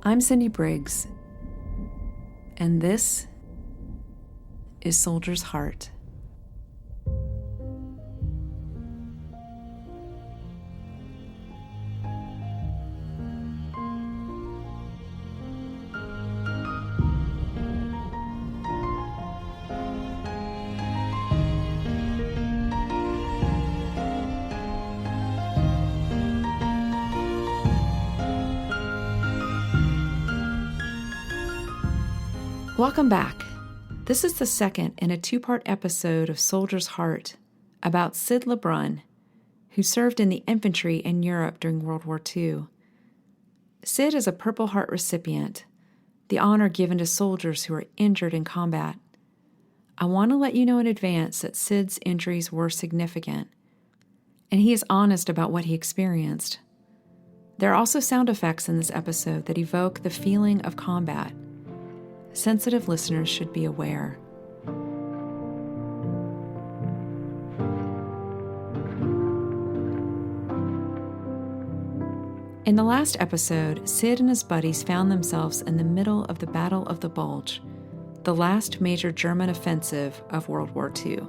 I'm Cindy Briggs, and this is Soldier's Heart. Welcome back. This is the second in a two-part episode of Soldier's Heart about Syd LeBrun, who served in the infantry in Europe during World War II. Syd is a Purple Heart recipient, the honor given to soldiers who are injured in combat. I want to let you know in advance that Syd's injuries were significant, and he is honest about what he experienced. There are also sound effects in this episode that evoke the feeling of combat. Sensitive listeners should be aware. In the last episode, Syd and his buddies found themselves in the middle of the Battle of the Bulge, the last major German offensive of World War II.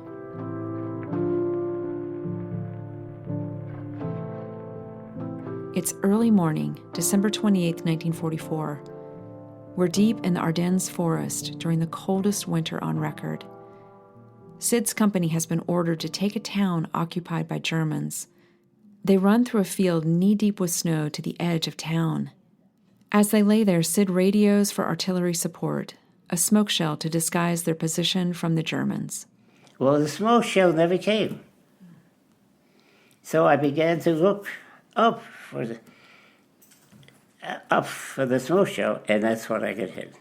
It's early morning, December 28, 1944. We're deep in the Ardennes forest during the coldest winter on record. Syd's company has been ordered to take a town occupied by Germans. They run through a field knee-deep with snow to the edge of town. As they lay there, Syd radios for artillery support, a smoke shell to disguise their position from the Germans. Well, the smoke shell never came. So I began to look up for the smoke shell, and that's when I got hit.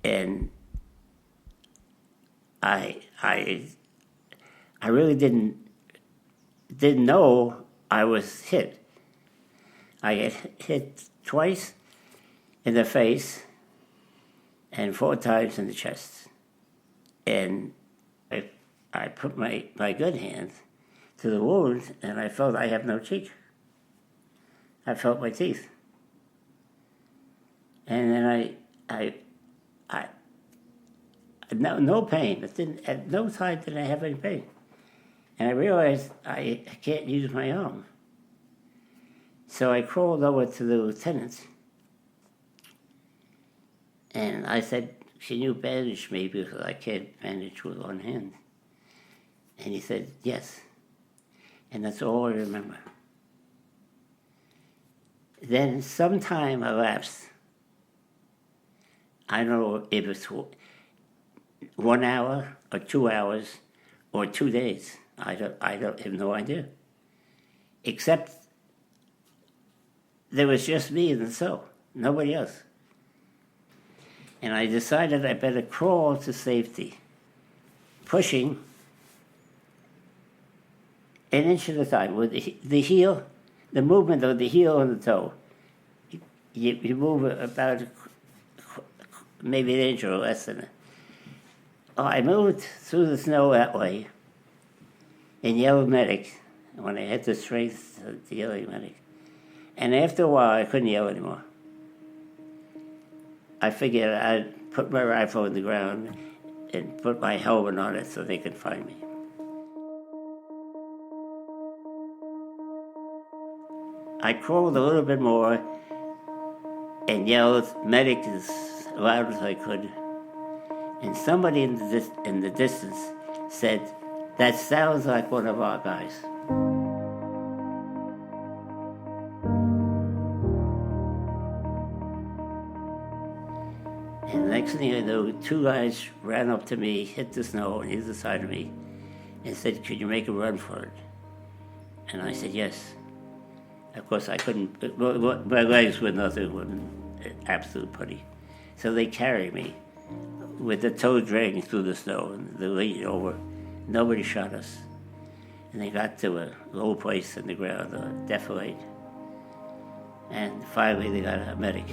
And I really didn't know I was hit. I get hit twice in the face and 4 times in the chest. And I put my good hand to the wound, and I felt I have no cheek. I felt my teeth. And then no pain. At no time did I have any pain. And I realized I can't use my arm. So I crawled over to the lieutenant, and I said, "Can you bandage me, because I can't bandage with one hand?" And he said, "Yes." And that's all I remember. Then some time elapsed. I don't know if it's 1 hour or 2 hours or 2 days. I have no idea. Except there was just me in the cell, nobody else. And I decided I better crawl to safety, pushing an inch at a time with the heel, the movement of the heel and the toe. You move about maybe an inch or less than it. I moved through the snow that way and yelled medic when I had the strength to yell medic. And after a while, I couldn't yell anymore. I figured I'd put my rifle on the ground and put my helmet on it so they could find me. I crawled a little bit more and yelled medic as loud as I could. And somebody in the distance said, "That sounds like one of our guys." And the next thing I knew, 2 guys ran up to me, hit the snow on either side of me, and said, "Could you make a run for it?" And I said, "Yes." Of course, I couldn't. My legs were nothing but absolute putty. So they carried me with the toe dragging through the snow, and they laid over. Nobody shot us. And they got to a low place in the ground, defilade. And finally they got a medic.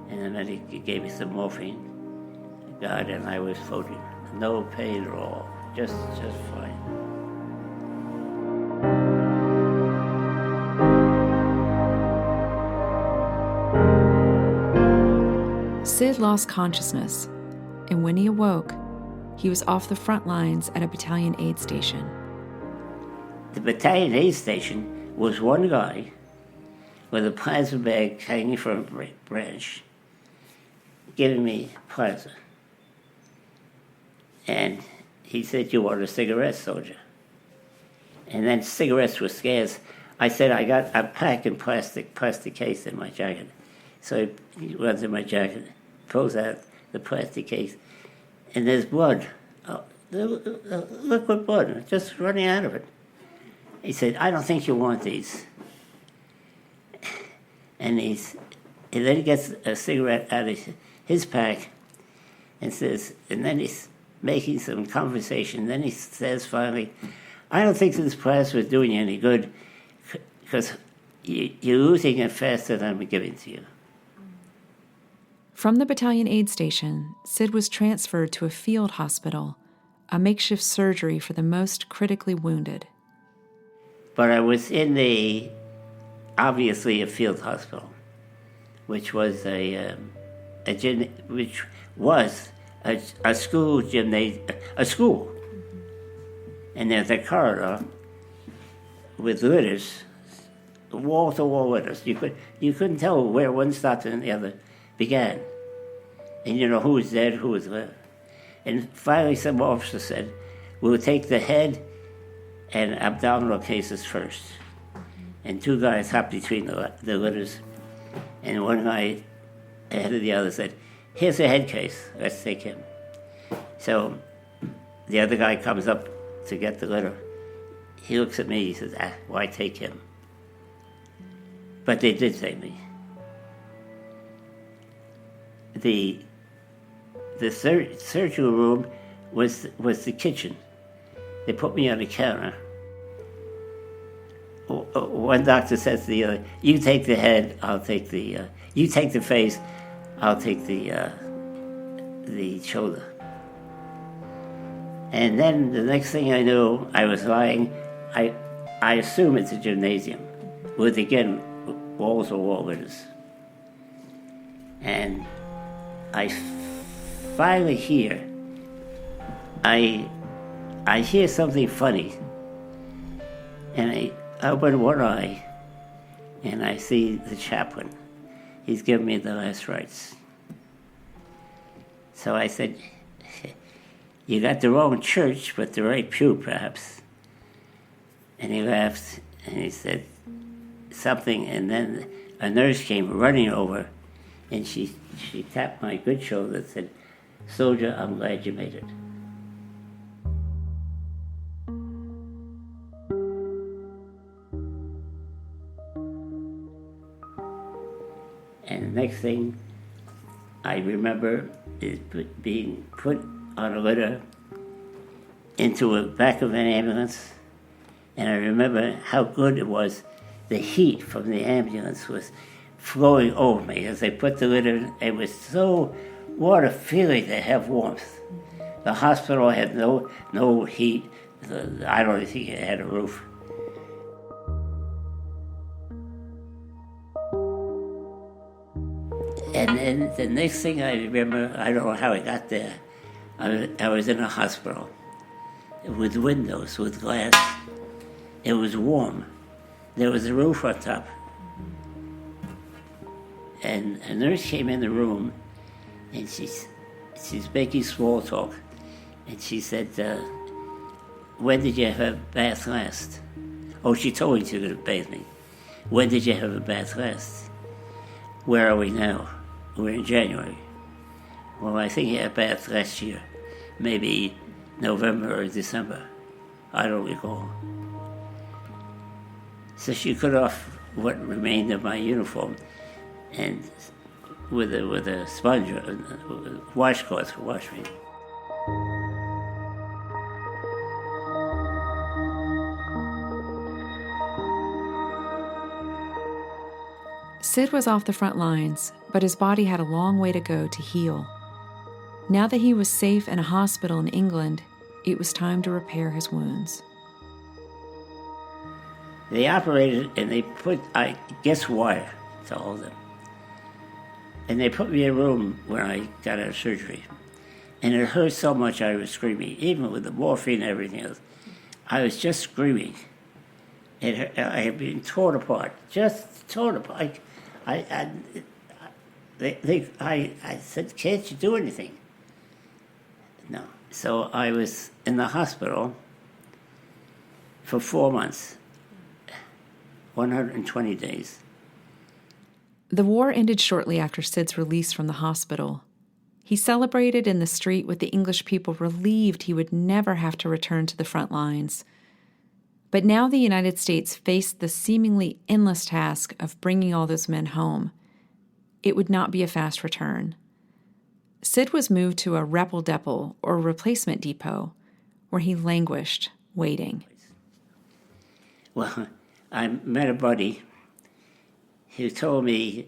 And the medic gave me some morphine. God, and I was floating. No pain at all. Just fine. Syd lost consciousness, and when he awoke, he was off the front lines at a battalion aid station. The battalion aid station was one guy with a plasma bag hanging from a branch, giving me plasma. And he said, "You want a cigarette, soldier?" And then cigarettes were scarce. I said, "I got a pack in plastic case in my jacket." So he runs in my jacket, pulls out the plastic case, and there's blood. Liquid blood, just running out of it. He said, "I don't think you want these." And then he gets a cigarette out of his pack and says, and then he's making some conversation. Then he says finally, "I don't think this plasma is doing you any good because you're losing it faster than I'm giving to you." From the battalion aid station, Syd was transferred to a field hospital, a makeshift surgery for the most critically wounded. But I was in obviously a field hospital, which was a school gymnasium, a school. And there's a corridor with litters, wall-to-wall litters. You couldn't tell where one stopped and the other began. And you know who was dead, who was left. And finally some officer said, "We'll take the head and abdominal cases first." And two guys hopped between the litters, and one guy ahead of the other said, "Here's a head case, let's take him." So the other guy comes up to get the litter. He looks at me, he says, "Why take him?" But they did take me. The surgical room was the kitchen. They put me on the counter. One doctor says to the other, "You take the head, I'll take you take the face, I'll take the shoulder." And then the next thing I knew, I was lying, I assume it's a gymnasium, with again, walls or wall litters. And I finally hear, I hear something funny, and I open one eye, and I see the chaplain. He's giving me the last rites. So I said, "You got the wrong church, but the right pew, perhaps." And he laughed, and he said something, and then a nurse came running over, and she tapped my good shoulder and said, "Soldier, I'm glad you made it." And the next thing I remember is being put on a litter into the back of an ambulance, and I remember how good it was. The heat from the ambulance was flowing over me as they put the litter in. It was what a feeling to have warmth. The hospital had no heat. I don't even think it had a roof. And then the next thing I remember, I don't know how I got there, I was in a hospital with windows, with glass. It was warm. There was a roof on top. And a nurse came in the room, and she's making small talk. And she said, "When did you have a bath last?" Oh, she told me she was going to bathe me. "When did you have a bath last?" "Where are we now?" "We're in January." "Well, I think you had a bath last year. Maybe November or December. I don't recall." So she cut off what remained of my uniform, and with a sponge, a washcloth, wash me. Syd was off the front lines, but his body had a long way to go to heal. Now that he was safe in a hospital in England, it was time to repair his wounds. They operated and they put, I guess, wire to hold him. And they put me in a room when I got out of surgery. And it hurt so much I was screaming, even with the morphine and everything else. I was just screaming. I had been torn apart, just torn apart. I said, can't you do anything? No. So I was in the hospital for 4 months, 120 days. The war ended shortly after Syd's release from the hospital. He celebrated in the street with the English people, relieved he would never have to return to the front lines. But now the United States faced the seemingly endless task of bringing all those men home. It would not be a fast return. Syd was moved to a Repel depot, or replacement depot, where he languished, waiting. Well, I met a buddy who told me,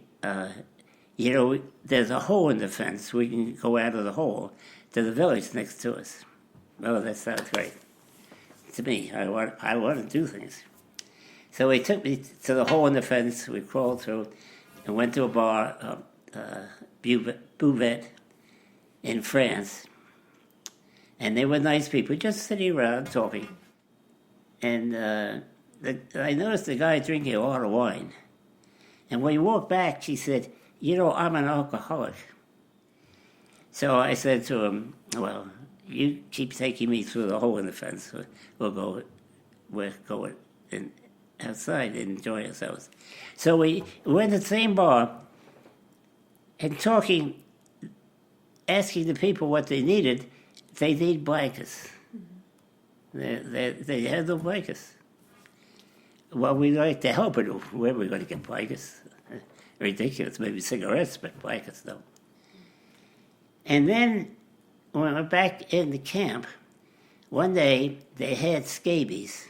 there's a hole in the fence. We can go out of the hole to the village next to us. Oh, that sounds great. To me, I want to do things. So he took me to the hole in the fence. We crawled through and went to a bar, Buvette, in France. And they were nice people, just sitting around talking. And I noticed the guy drinking a lot of wine. And when he walked back, he said, I'm an alcoholic. So I said to him, well, you keep taking me through the hole in the fence. We'll go outside and enjoy ourselves. So we went to the same bar and talking, asking the people what they needed. They need blankets. They had no blankets. Well, we'd like to help, but where are we going to get blankets? Ridiculous. Maybe cigarettes, but blankets, no. And then when I went back in the camp, one day they had scabies,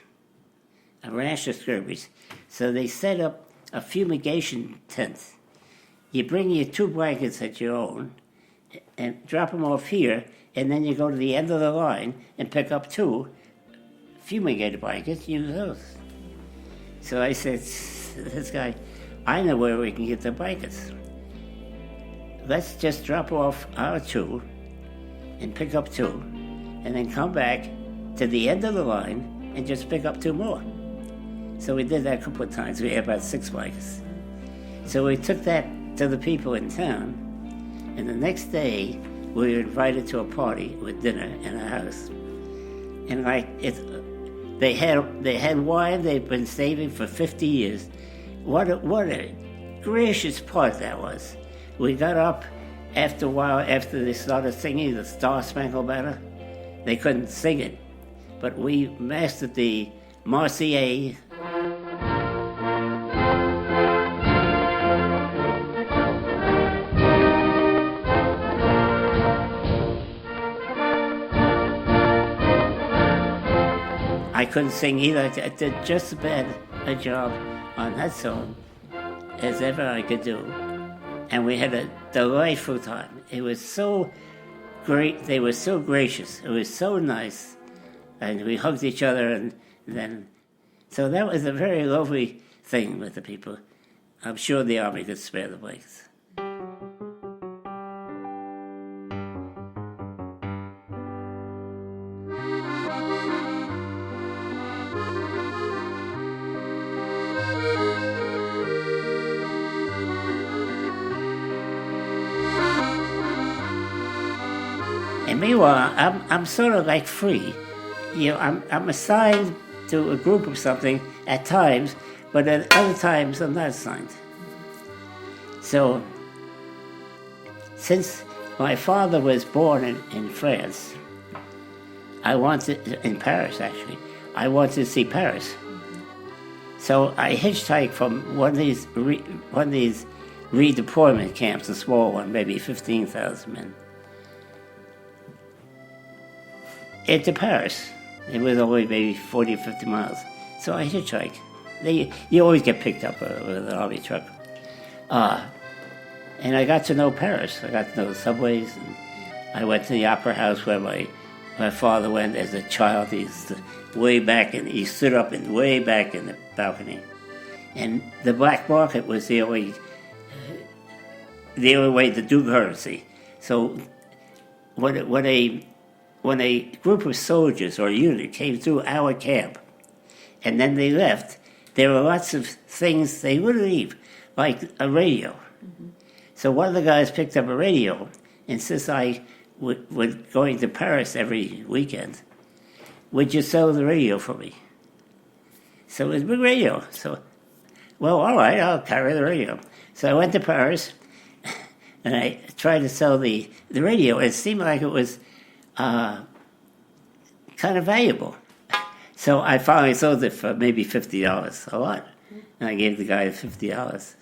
a rash of scabies. So they set up a fumigation tent. You bring your 2 blankets that you own and drop them off here, and then you go to the end of the line and pick up 2 fumigated blankets, use those. So I said, this guy, I know where we can get the blankets. Let's just drop off our 2 and pick up 2, and then come back to the end of the line and just pick up 2 more. So we did that a couple of times. We had about 6 blankets. So we took that to the people in town, and the next day we were invited to a party with dinner in a house. And they had wine they'd been saving for 50 years. What a gracious part that was. We got up after a while, after they started singing the Star Spangled Banner. They couldn't sing it, but we mastered the Marseillaise. I couldn't sing either. I did just as bad a job on that song as ever I could do. And we had a delightful time. It was so great. They were so gracious. It was so nice. And we hugged each other, and then... So that was a very lovely thing with the people. I'm sure the Army could spare the blankets. And meanwhile, I'm sort of like free. I'm assigned to a group of something at times, but at other times I'm not assigned. So, since my father was born in France, in Paris actually, I wanted to see Paris. So I hitchhiked from one of these redeployment camps, a small one, maybe 15,000 men, into Paris. It was only maybe 40 or 50 miles. So I hitchhiked. You always get picked up with an army truck. And I got to know Paris. I got to know the subways. And I went to the opera house where my father went as a child. He stood way back, and he stood up way back in the balcony. And the black market was the only way to do currency. So when a group of soldiers or a unit came through our camp, and then they left, there were lots of things they would leave, like a radio. Mm-hmm. So one of the guys picked up a radio, and since I was going to Paris every weekend, would you sell the radio for me? So it was a big radio. So, well, all right, I'll carry the radio. So I went to Paris, and I tried to sell the radio. It seemed like it was kind of valuable. So I finally sold it for maybe $50, a lot. And I gave the guy $50.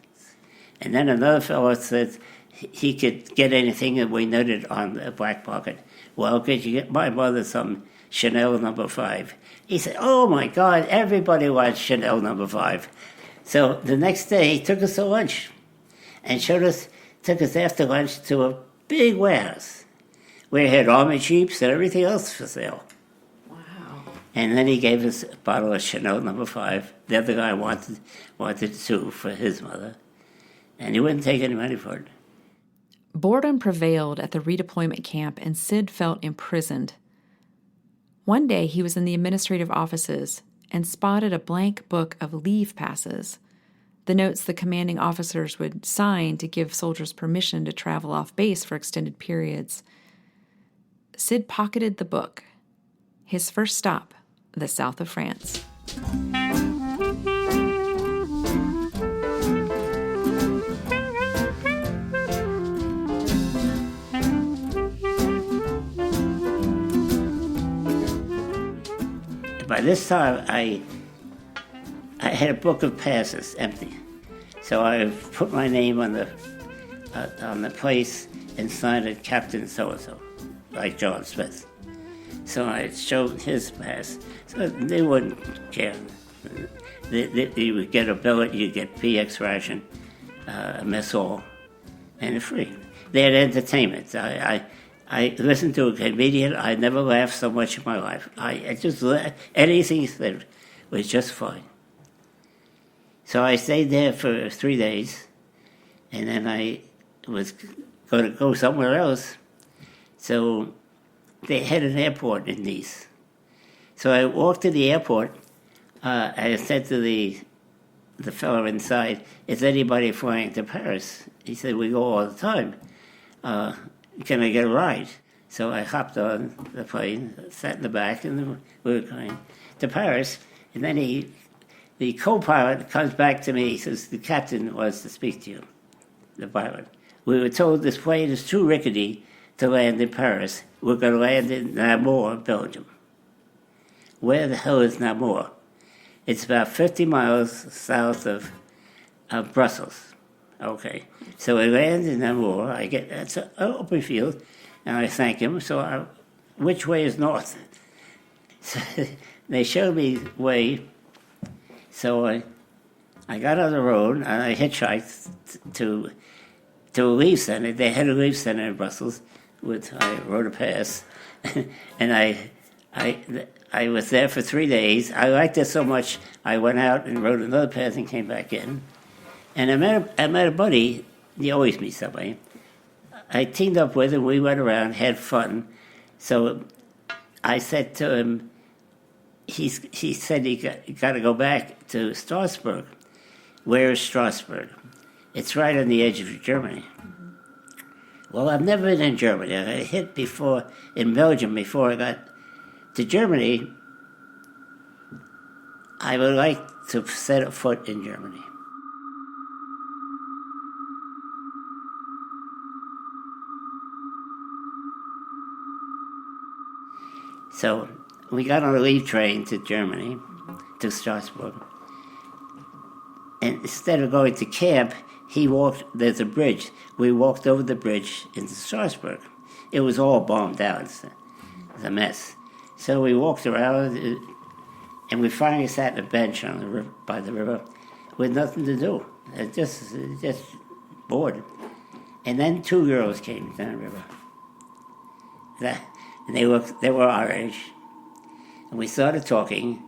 And then another fellow said he could get anything that we noted on the black market. Well, could you get my mother some Chanel No. 5? He said, oh my God, everybody wants Chanel No. 5. So the next day he took us to lunch and took us after lunch to a big warehouse where he had army jeeps and everything else for sale. Wow. And then he gave us a bottle of Chanel No. 5. The other guy wanted 2 for his mother. And he wouldn't take any money for it. Boredom prevailed at the redeployment camp, and Syd felt imprisoned. One day he was in the administrative offices and spotted a blank book of leave passes, the notes the commanding officers would sign to give soldiers permission to travel off base for extended periods. Syd pocketed the book. His first stop, the south of France. By this time, I had a book of passes empty, so I put my name on the place and signed it Captain So-and-so, like John Smith. So I showed his pass, so they wouldn't care. You would get a billet, you'd get PX ration, a mess hall, and free. They had entertainment. I listened to a comedian. I never laughed so much in my life. I just anything he said was just fine. So I stayed there for 3 days, and then I was going to go somewhere else. So they had an airport in Nice. So I walked to the airport. I said to the fellow inside, "Is anybody flying to Paris?" He said, "We go all the time. Can I get a ride?" So I hopped on the plane, sat in the back, and we were going to Paris. And then the co-pilot comes back to me. He says, "The captain wants to speak to you," the pilot. "We were told this plane is too rickety to land in Paris. We're going to land in Namur, Belgium." Where the hell is Namur? It's about 50 miles south of Brussels. Okay, so I land in Namur. That's an open field, and I thank him. So which way is north? So they showed me the way. So I got on the road, and I hitchhiked to a leave center. They had a leave center in Brussels. I wrote a pass, and I was there for 3 days. I liked it so much, I went out and wrote another pass and came back in. And I met a buddy. You always meet somebody. I teamed up with him. We went around, had fun. So I said to him, he said he got to go back to Strasbourg. Where is Strasbourg? It's right on the edge of Germany. Mm-hmm. Well, I've never been in Germany. I hit in Belgium before I got to Germany. I would like to set a foot in Germany. So we got on a leave train to Germany, to Strasbourg. And instead of going to camp, there's a bridge. We walked over the bridge into Strasbourg. It was all bombed out. It's a mess. So we walked around, and we finally sat on a bench by the river with nothing to do. Just bored. And then two girls came down the river. And they were our age. And we started talking,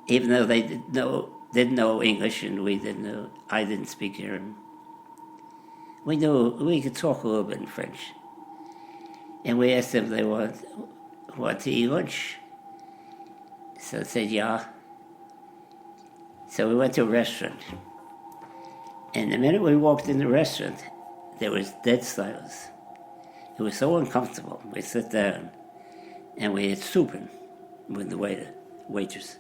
even though they didn't know English and I didn't speak German. We knew we could talk a little bit in French. And we asked them if they want to eat lunch. So they said, yeah. So we went to a restaurant. And the minute we walked in the restaurant, there was dead silence. It was so uncomfortable. We sat down and we had soup with the waitress.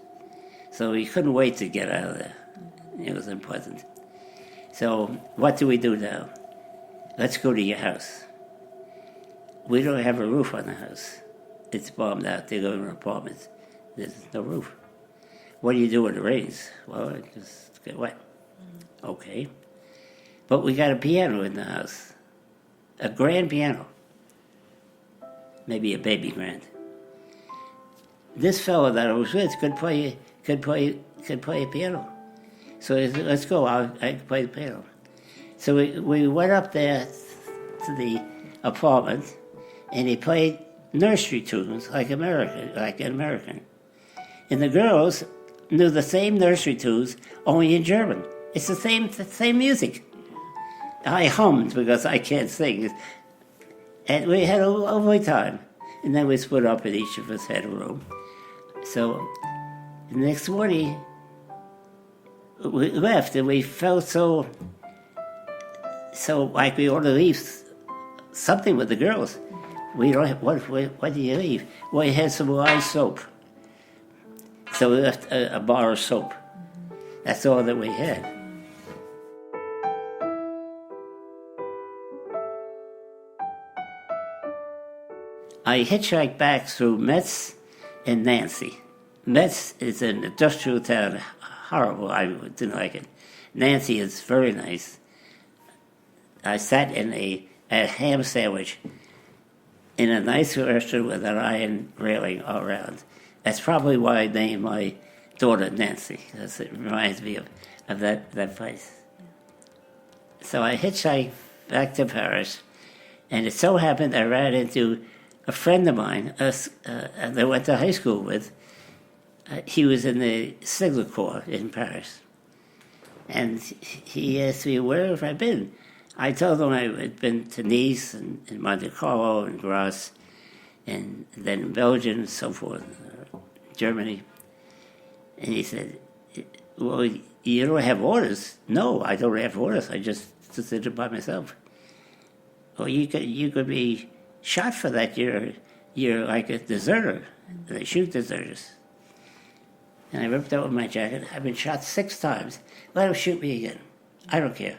So we couldn't wait to get out of there. It was unpleasant. So what do we do now? Let's go to your house. We don't have a roof on the house. It's bombed out. They live in apartments. There's no roof. What do you do when it rains? Well, it just get wet. Okay. But we got a piano in the house. A grand piano. Maybe a baby grand. This fellow that I was with could play a piano. So he said, let's go, I can play the piano. So we went up there to the apartment, and he played nursery tunes like an American. And the girls knew the same nursery tunes, only in German. It's the same music. I hummed because I can't sing. And we had a lovely time. And then we split up and each of us had a room. So the next morning, we left and we felt so like we ought to leave something with the girls. We don't have, what do you leave? Well, we had some lye soap. So we left a bar of soap. That's all that we had. I hitchhiked back through Metz and Nancy. Metz is an industrial town, horrible, I didn't like it. Nancy is very nice. I sat in a ham sandwich in a nice restaurant with an iron railing all around. That's probably why I named my daughter Nancy, because it reminds me of that place. So I hitchhiked back to Paris, and it so happened I ran into a friend of mine that I went to high school with. He was in the Signal Corps in Paris. And he asked me, where have I been? I told him I had been to Nice and Monte Carlo and Grasse, and then Belgium and so forth, Germany. And he said, well, you don't have orders? No, I don't have orders. I just did it by myself. Well, you could be shot for that. You're like a deserter. They shoot deserters. And I ripped out my jacket. I've been shot 6 times. Let them shoot me again. I don't care.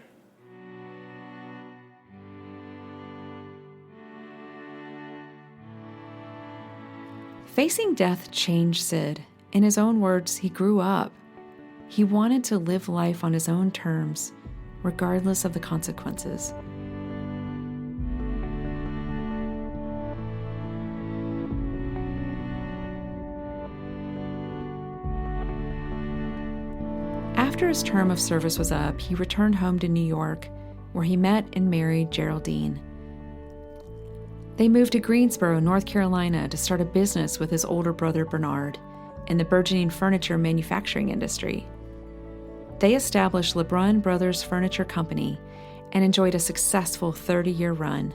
Facing death changed Syd. In his own words, he grew up. He wanted to live life on his own terms, regardless of the consequences. After his term of service was up, he returned home to New York, where he met and married Geraldine. They moved to Greensboro, North Carolina, to start a business with his older brother Bernard in the burgeoning furniture manufacturing industry. They established Lebrun Brothers Furniture Company and enjoyed a successful 30-year run.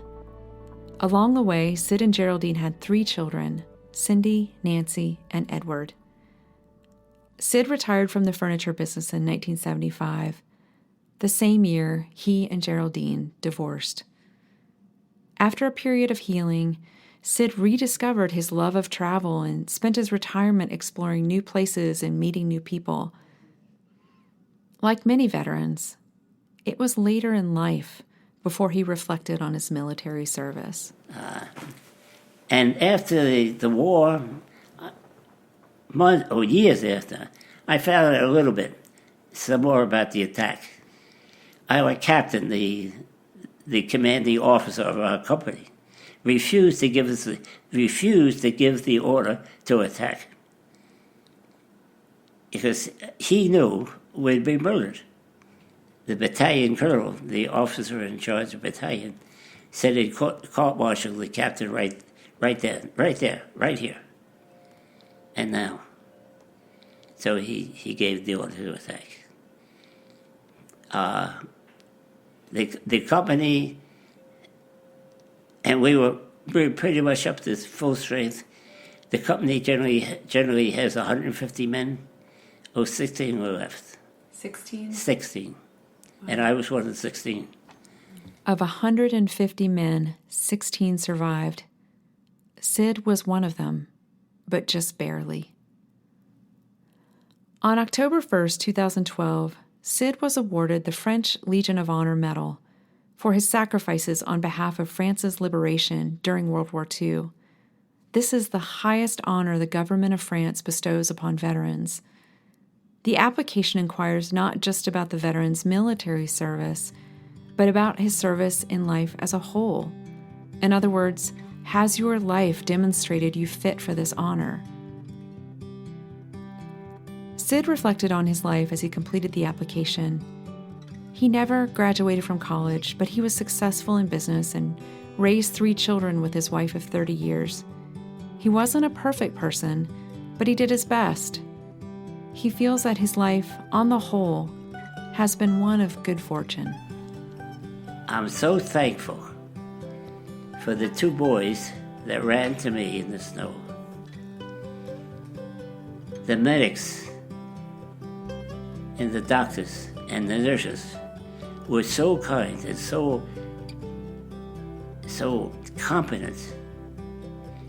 Along the way, Syd and Geraldine had 3 children, Cindy, Nancy, and Edward. Syd retired from the furniture business in 1975. The same year, he and Geraldine divorced. After a period of healing, Syd rediscovered his love of travel and spent his retirement exploring new places and meeting new people. Like many veterans, it was later in life before he reflected on his military service. And after the war, months or years after, I found out a little bit, some more about the attack. I was captain, the commanding officer of our company, refused to give the order to attack because he knew we'd be murdered. the battalion colonel, the officer in charge of the battalion, said he'd court-martial the captain right here, and now. So he gave the order to attack. The company, and we were pretty much up to full strength. The company generally has 150 men. 16 were left. 16? 16. Wow. And I was one of the 16. Of 150 men, 16 survived. Syd was one of them, but just barely. On October 1st, 2012, Syd was awarded the French Legion of Honor Medal for his sacrifices on behalf of France's liberation during World War II. This is the highest honor the government of France bestows upon veterans. The application inquires not just about the veteran's military service, but about his service in life as a whole. In other words, has your life demonstrated you fit for this honor? Syd reflected on his life as he completed the application. He never graduated from college, but he was successful in business and raised 3 children with his wife of 30 years. He wasn't a perfect person, but he did his best. He feels that his life, on the whole, has been one of good fortune. I'm so thankful for the 2 boys that ran to me in the snow. The medics and the doctors and the nurses were so kind and so competent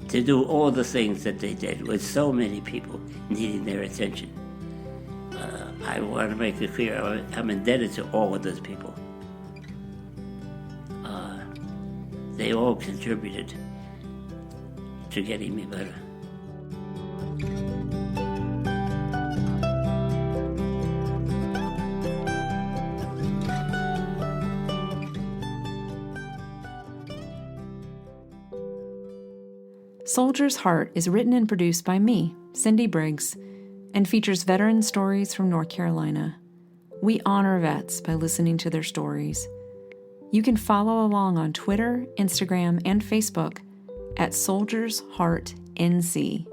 to do all the things that they did with so many people needing their attention. I want to make it clear, I'm indebted to all of those people. They all contributed to getting me better. Soldier's Heart is written and produced by me, Cindy Briggs, and features veteran stories from North Carolina. We honor vets by listening to their stories. You can follow along on Twitter, Instagram, and Facebook at Soldier's Heart NC.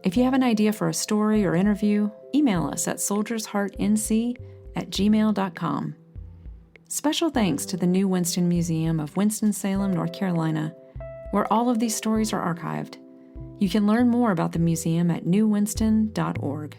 If you have an idea for a story or interview, email us at soldiersheartnc@gmail.com. Special thanks to the New Winston Museum of Winston-Salem, North Carolina, where all of these stories are archived. You can learn more about the museum at newwinston.org.